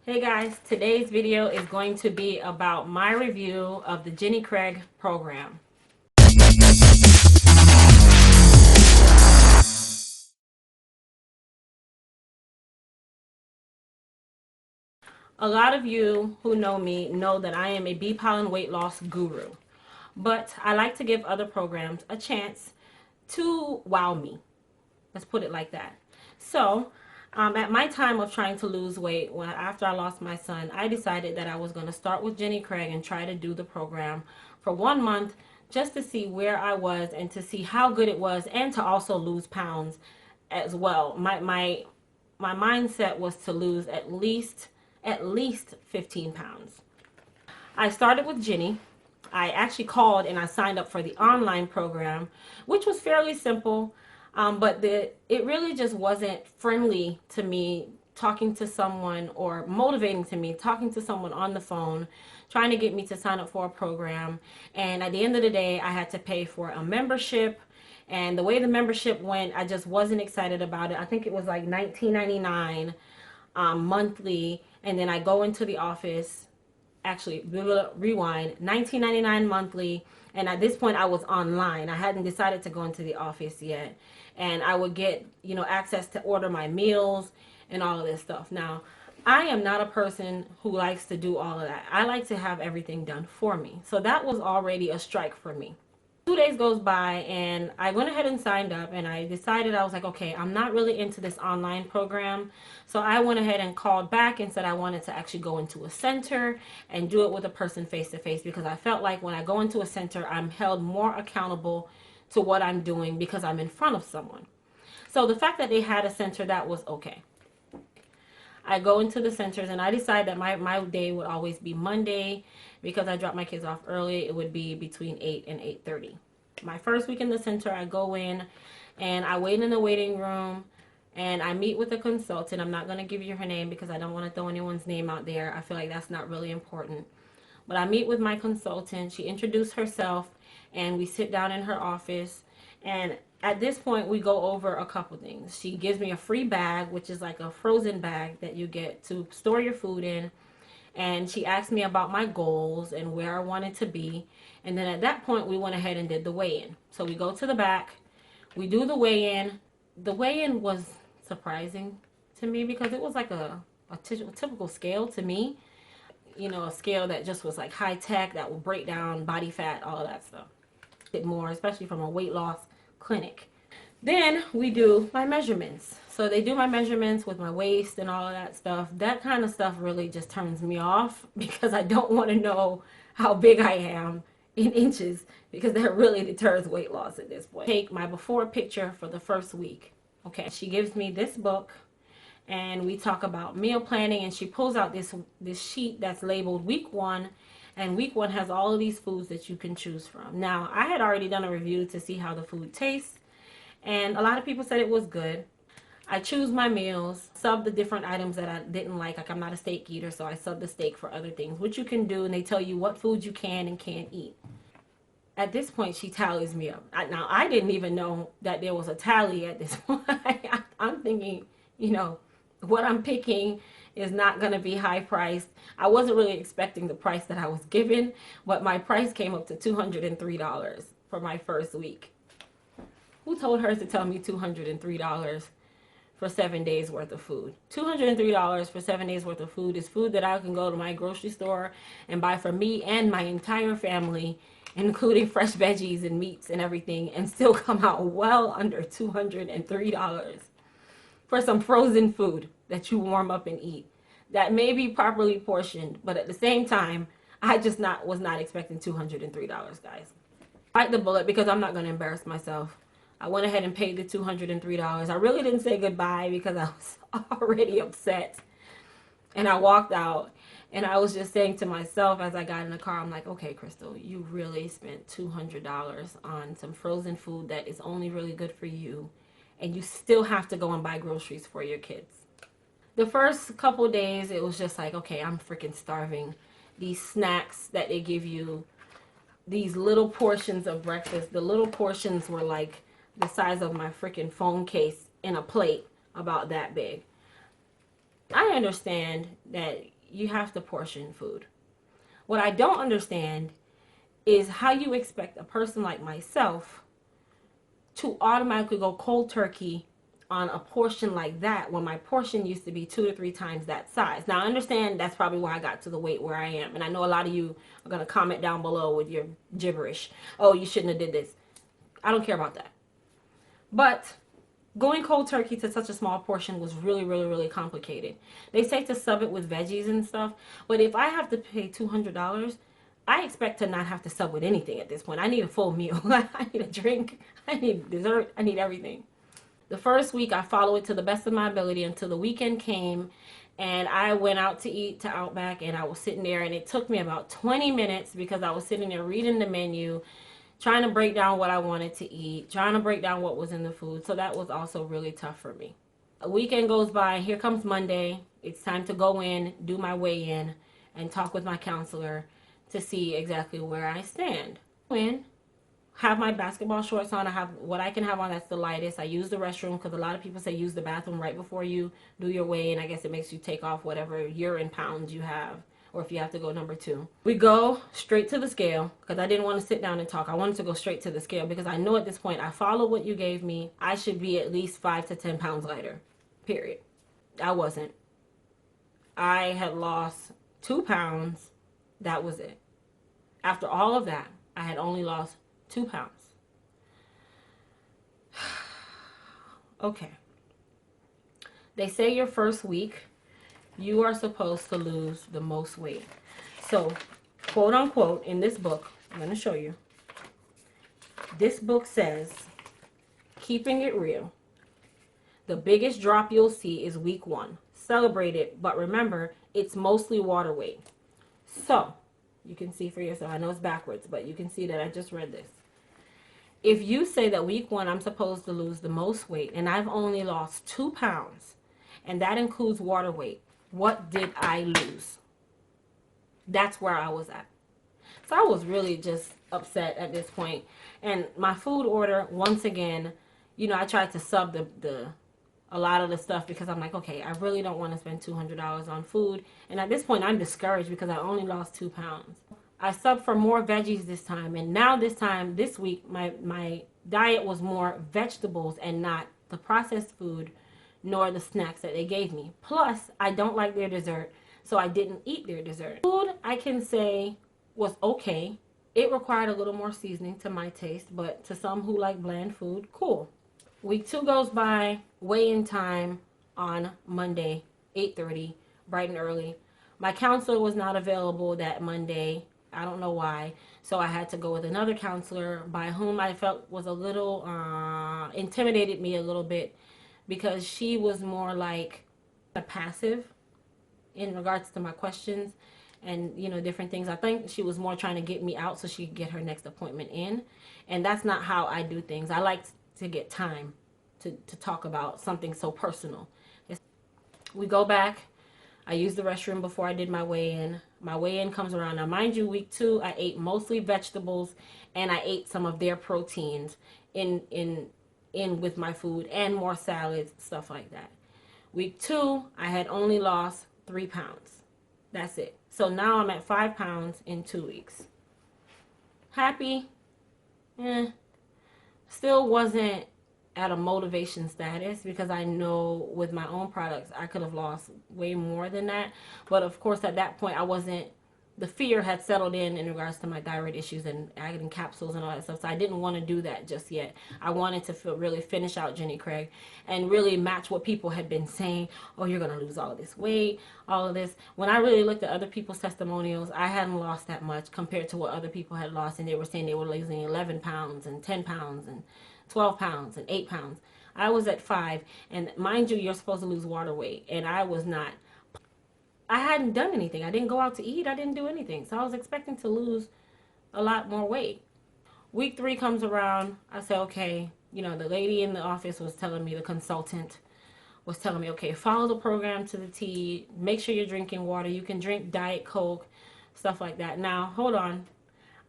Hey guys, today's video is going to be about my review of the Jenny Craig program. A lot of you who know me know that I am a bee pollen weight loss guru, but I like to give other programs a chance to wow me. Let's put it like that. So, at my time of trying to lose weight, after I lost my son, I decided that I was going to start with Jenny Craig and try to do the program for 1 month just to see where I was and to see how good it was, and to also lose pounds as well. My mindset was to lose at least 15 pounds. I started with Jenny. I actually called and I signed up for the online program, which was fairly simple, but it really just wasn't friendly to me talking to someone, or motivating to me talking to someone on the phone, trying to get me to sign up for a program. And at the end of the day, I had to pay for a membership. And the way the membership went, I just wasn't excited about it. I think it was like $19.99 monthly. And then I go into the office, actually rewind, $19.99 monthly. And at this point I was online. I hadn't decided to go into the office yet, and I would get access to order my meals and all of this stuff. Now, I am not a person who likes to do all of that. I like to have everything done for me, so that was already a strike for me. 2 days goes by and I went ahead and signed up, and I decided, I was like, okay, I'm not really into this online program. So I went ahead and called back and said I wanted to actually go into a center and do it with a person face to face, because I felt like when I go into a center, I'm held more accountable to what I'm doing because I'm in front of someone. So the fact that they had a center, that was okay. I go into the centers and I decide that my day would always be Monday, because I drop my kids off early. It would be between 8 and 8:30. My first week in the center, I go in and I wait in the waiting room and I meet with a consultant. I'm not going to give you her name because I don't want to throw anyone's name out there. I feel like that's not really important. But I meet with my consultant. She introduced herself and we sit down in her office. And at this point, we go over a couple things. She gives me a free bag, which is like a frozen bag that you get to store your food in. And she asked me about my goals and where I wanted to be. And then at that point, we went ahead and did the weigh-in. So we go to the back, we do the weigh-in. The weigh-in was surprising to me because it was like a typical scale to me. A scale that just was like high tech, that will break down body fat, all of that stuff. Bit more, especially from a weight loss clinic. Then we do my measurements. So they do my measurements with my waist and all of that stuff. That kind of stuff really just turns me off because I don't want to know how big I am in inches, because that really deters weight loss at this point. Take my before picture for the first week. Okay, she gives me this book and we talk about meal planning, and she pulls out this sheet that's labeled week 1, and week 1 has all of these foods that you can choose from. Now, I had already done a review to see how the food tastes, and a lot of people said it was good. I choose my meals, sub the different items that I didn't like I'm not a steak eater, so I sub the steak for other things, which you can do, and they tell you what foods you can and can't eat. At this point, she tallies me up. Now, I didn't even know that there was a tally at this point. I'm thinking, what I'm picking is not going to be high priced. I wasn't really expecting the price that I was given, but my price came up to $203 for my first week. Who told her to tell me $203 for 7 days worth of food? $203 for 7 days worth of food is food that I can go to my grocery store and buy for me and my entire family, including fresh veggies and meats and everything, and still come out well under $203 for some frozen food that you warm up and eat that may be properly portioned, but at the same time, I just was not expecting $203, guys. Bite the bullet because I'm not going to embarrass myself. I went ahead and paid the $203. I really didn't say goodbye because I was already upset. And I walked out, and I was just saying to myself as I got in the car, I'm like, okay, Crystal, you really spent $200 on some frozen food that is only really good for you, and you still have to go and buy groceries for your kids. The first couple days, it was just like, okay, I'm freaking starving. These snacks that they give you, these little portions of breakfast, the little portions were like the size of my freaking phone case in a plate about that big. I understand that you have to portion food. What I don't understand is how you expect a person like myself to automatically go cold turkey on a portion like that when my portion used to be 2 to 3 times that size. Now I understand that's probably why I got to the weight where I am, and I know a lot of you are going to comment down below with your gibberish. Oh, you shouldn't have did this. I don't care about that. But going cold turkey to such a small portion was really, really, really complicated. They say to sub it with veggies and stuff, but if I have to pay $200, I expect to not have to sub with anything at this point. I need a full meal. I need a drink. I need dessert. I need everything. The first week I followed it to the best of my ability until the weekend came and I went out to eat to Outback, and I was sitting there, and it took me about 20 minutes because I was sitting there reading the menu, trying to break down what I wanted to eat, trying to break down what was in the food. So that was also really tough for me. A weekend goes by. Here comes Monday. It's time to go in, do my weigh-in, and talk with my counselor to see exactly where I stand. When have my basketball shorts on. I have what I can have on that's the lightest. I use the restroom because a lot of people say use the bathroom right before you do your weigh-in. I guess it makes you take off whatever urine pounds you have, or if you have to go number 2. We go straight to the scale because I didn't want to sit down and talk. I wanted to go straight to the scale because I know at this point I follow what you gave me. I should be at least 5 to 10 pounds lighter, period. I wasn't. I had lost 2 pounds. That was it. After all of that, I had only lost 2 pounds. Okay. They say your first week, you are supposed to lose the most weight. So, quote unquote, in this book, I'm going to show you. This book says, keeping it real, the biggest drop you'll see is week 1. Celebrate it, but remember, it's mostly water weight. So, you can see for yourself. I know it's backwards, but you can see that I just read this. If you say that week 1 I'm supposed to lose the most weight and I've only lost 2 pounds, and that includes water weight, what did I lose? That's where I was at. So I was really just upset at this point. And my food order, once again, you know, I tried to sub a lot of the stuff because I'm like, okay, I really don't want to spend $200 on food. And at this point, I'm discouraged because I only lost 2 pounds. I subbed for more veggies this time, and now this week, my diet was more vegetables and not the processed food nor the snacks that they gave me. Plus, I don't like their dessert, so I didn't eat their dessert. Food, I can say, was okay. It required a little more seasoning to my taste, but to some who like bland food, cool. Week 2 goes by, weigh-in time on Monday, 8:30, bright and early. My counselor was not available that Monday. I don't know why. So I had to go with another counselor by whom I felt was a little, intimidated me a little bit because she was more like a passive in regards to my questions and, you know, different things. I think she was more trying to get me out so she could get her next appointment in. And that's not how I do things. I like to get time to talk about something so personal. We go back. I use the restroom before I did my weigh-in. My weigh-in comes around. Now, mind you, week 2, I ate mostly vegetables, and I ate some of their proteins in with my food and more salads, stuff like that. Week 2, I had only lost 3 pounds. That's it. So now I'm at 5 pounds in 2 weeks. Happy? Still wasn't at a motivation status because I know with my own products I could have lost way more than that. But of course at that point I wasn't, the fear had settled in regards to my thyroid issues and adding capsules and all that stuff. So I didn't want to do that just yet. I wanted to really finish out Jenny Craig and really match what people had been saying. Oh, you're going to lose all this weight, all of this. When I really looked at other people's testimonials, I hadn't lost that much compared to what other people had lost. And they were saying they were losing 11 pounds and 10 pounds and 12 pounds and 8 pounds. I was at 5. And mind you, you're supposed to lose water weight. And I was not. I hadn't done anything. I didn't go out to eat. I didn't do anything. So I was expecting to lose a lot more weight. Week 3 comes around. I say, okay, you know, the lady in the office was telling me, the consultant was telling me, okay, follow the program to the T. Make sure you're drinking water. You can drink Diet Coke, stuff like that. Now, hold on.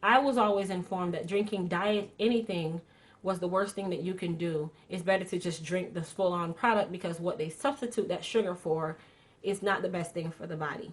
I was always informed that drinking diet anything was the worst thing that you can do. It's better to just drink this full-on product because what they substitute that sugar for it's not the best thing for the body.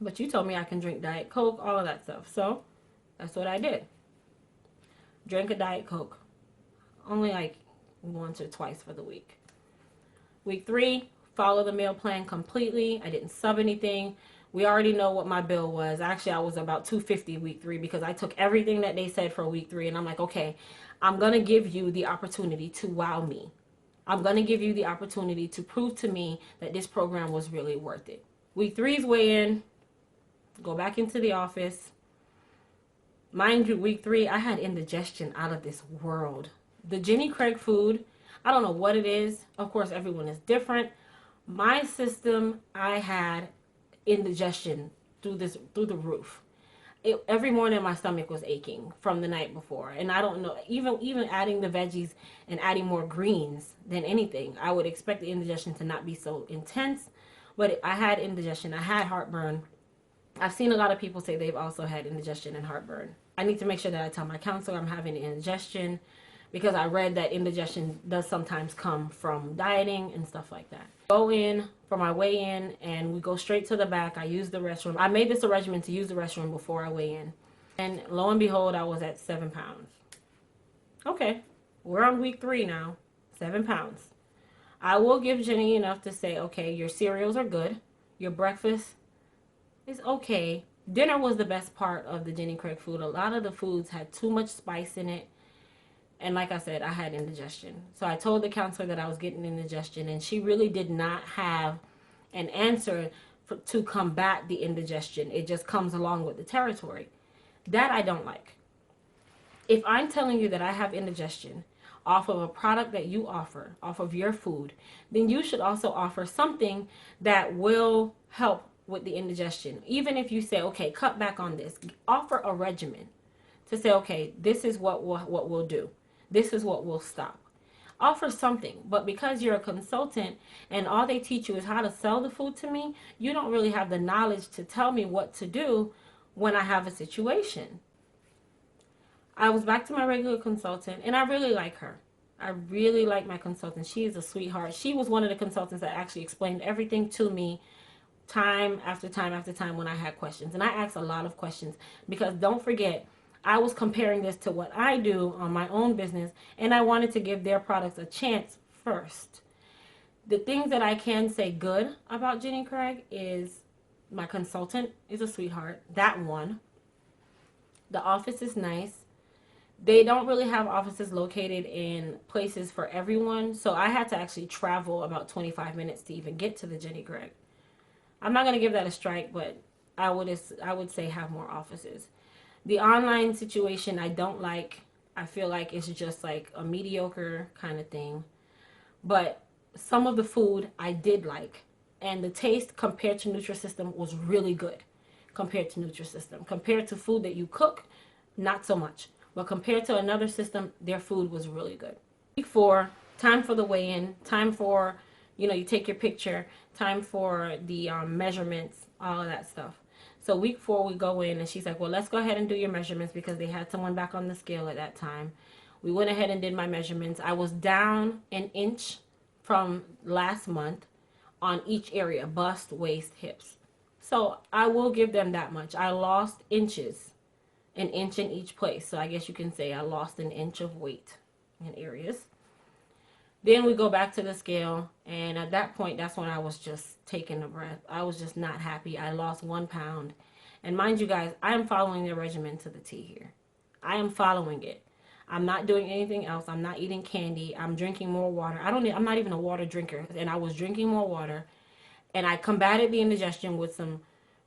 But you told me I can drink Diet Coke, all of that stuff. So that's what I did. Drank a Diet Coke. Only like once or twice for the week. Week 3, follow the meal plan completely. I didn't sub anything. We already know what my bill was. Actually, I was about $250 week 3 because I took everything that they said for week 3 and I'm like, okay, I'm going to give you the opportunity to wow me. I'm going to give you the opportunity to prove to me that this program was really worth it. Week 3's weigh in. Go back into the office. Mind you, week 3, I had indigestion out of this world. The Jenny Craig food, I don't know what it is. Of course, everyone is different. My system, I had indigestion through the roof. Every morning my stomach was aching from the night before, and I don't know, even adding the veggies and adding more greens than anything, I would expect the indigestion to not be so intense, but I had indigestion. I had heartburn. I've seen a lot of people say they've also had indigestion and heartburn. I need to make sure that I tell my counselor I'm having indigestion, because I read that indigestion does sometimes come from dieting and stuff like that. Go in for my weigh-in and we go straight to the back. I use the restroom. I made this a regimen to use the restroom before I weigh in. And lo and behold, I was at 7 pounds. Okay, we're on week 3 now. 7 pounds. I will give Jenny enough to say, okay, your cereals are good. Your breakfast is okay. Dinner was the best part of the Jenny Craig food. A lot of the foods had too much spice in it. And like I said, I had indigestion. So I told the counselor that I was getting indigestion, and she really did not have an answer to combat the indigestion. It just comes along with the territory. That I don't like. If I'm telling you that I have indigestion off of a product that you offer, off of your food, then you should also offer something that will help with the indigestion. Even if you say, okay, cut back on this, offer a regimen to say, okay, this is what we'll do. This is what will stop. Offer something. But because you're a consultant and all they teach you is how to sell the food to me, you don't really have the knowledge to tell me what to do when I have a situation. I was back to my regular consultant, and I really like her. I really like my consultant. She is a sweetheart. She was one of the consultants that actually explained everything to me time after time after time when I had questions. And I asked a lot of questions because don't forget, I was comparing this to what I do on my own business, and I wanted to give their products a chance first. The things that I can say good about Jenny Craig is my consultant is a sweetheart. That one. The office is nice. They don't really have offices located in places for everyone, so I had to actually travel about 25 minutes to even get to the Jenny Craig. I'm not going to give that a strike, but I would say have more offices. The online situation I don't like. I feel like it's just like a mediocre kind of thing. But some of the food I did like. And the taste compared to Nutrisystem was really good. Compared to Nutrisystem. Compared to food that you cook, not so much. But compared to another system, their food was really good. Week 4, time for the weigh-in. Time for, you take your picture. Time for the measurements. All of that stuff. So week 4, we go in, and she's like, well, let's go ahead and do your measurements because they had someone back on the scale at that time. We went ahead and did my measurements. I was down an inch from last month on each area, bust, waist, hips. So I will give them that much. I lost inches, an inch in each place. So I guess you can say I lost an inch of weight in areas. Then we go back to the scale, and at that point, that's when I was just taking a breath. I was just not happy. I lost 1 pound. And mind you guys, I am following the regimen to the T here. I am following it. I'm not doing anything else. I'm not eating candy. I'm drinking more water. I'm not even a water drinker, and I was drinking more water. And I combated the indigestion with some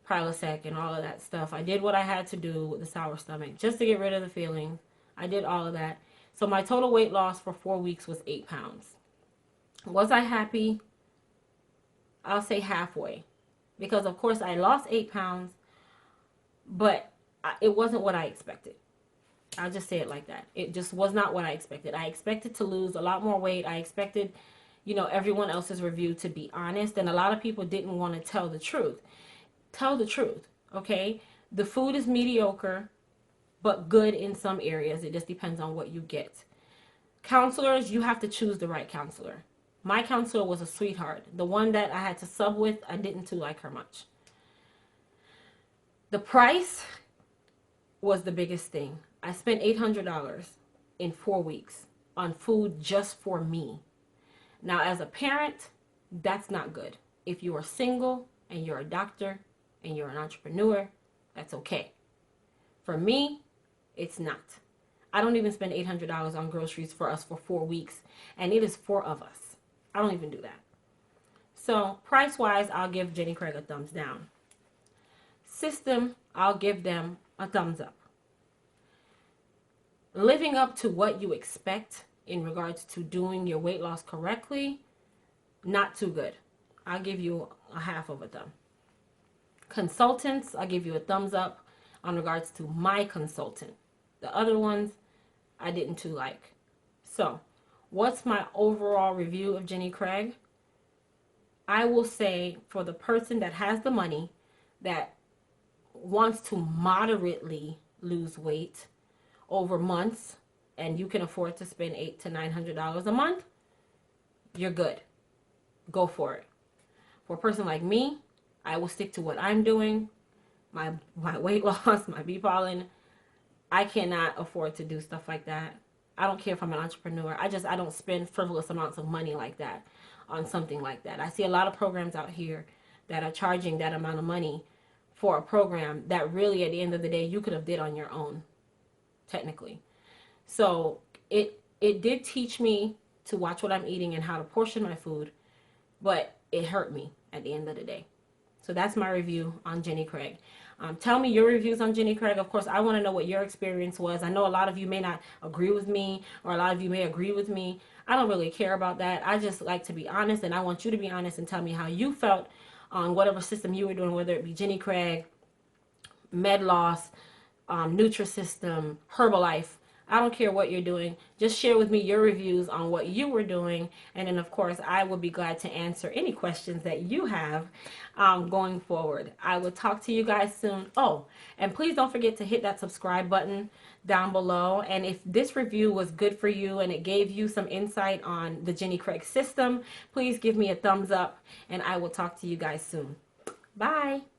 Prilosec and all of that stuff. I did what I had to do with the sour stomach just to get rid of the feeling. I did all of that. So my total weight loss for 4 weeks was 8 pounds. Was I happy? I'll say halfway. Because of course I lost 8 pounds, but it wasn't what I expected. I'll just say it like that. It just was not what I expected. I expected to lose a lot more weight. I expected, everyone else's review to be honest. And a lot of people didn't want to tell the truth. Tell the truth, okay? The food is mediocre, but good in some areas. It just depends on what you get. Counselors, you have to choose the right counselor. My counselor was a sweetheart. The one that I had to sub with, I didn't too like her much. The price was the biggest thing. I spent $800 in 4 weeks on food just for me. Now, as a parent, that's not good. If you are single and you're a doctor and you're an entrepreneur, that's okay. For me, it's not. I don't even spend $800 on groceries for us for 4 weeks, and it is 4 of us. I don't even do that. So, price-wise, I'll give Jenny Craig a thumbs down. System, I'll give them a thumbs up. Living up to what you expect in regards to doing your weight loss correctly, not too good. I'll give you a half of a thumb. Consultants, I'll give you a thumbs up on regards to my consultant. The other ones, I didn't too like. So, what's my overall review of Jenny Craig? I will say for the person that has the money, that wants to moderately lose weight over months, and you can afford to spend $800 to $900 a month, you're good. Go for it. For a person like me, I will stick to what I'm doing. My weight loss, my bee pollen, I cannot afford to do stuff like that. I don't care if I'm an entrepreneur. I don't spend frivolous amounts of money like that on something like that. I see a lot of programs out here that are charging that amount of money for a program that really at the end of the day you could have did on your own, technically. So it did teach me to watch what I'm eating and how to portion my food, but it hurt me at the end of the day. So that's my review on Jenny Craig. Tell me your reviews on Jenny Craig. Of course, I want to know what your experience was. I know a lot of you may not agree with me, or a lot of you may agree with me. I don't really care about that. I just like to be honest, and I want you to be honest and tell me how you felt on whatever system you were doing, whether it be Jenny Craig, Med Loss, Nutrisystem, Herbalife. I don't care what you're doing. Just share with me your reviews on what you were doing. And then, of course, I will be glad to answer any questions that you have going forward. I will talk to you guys soon. Oh, and please don't forget to hit that subscribe button down below. And if this review was good for you and it gave you some insight on the Jenny Craig system, please give me a thumbs up. And I will talk to you guys soon. Bye.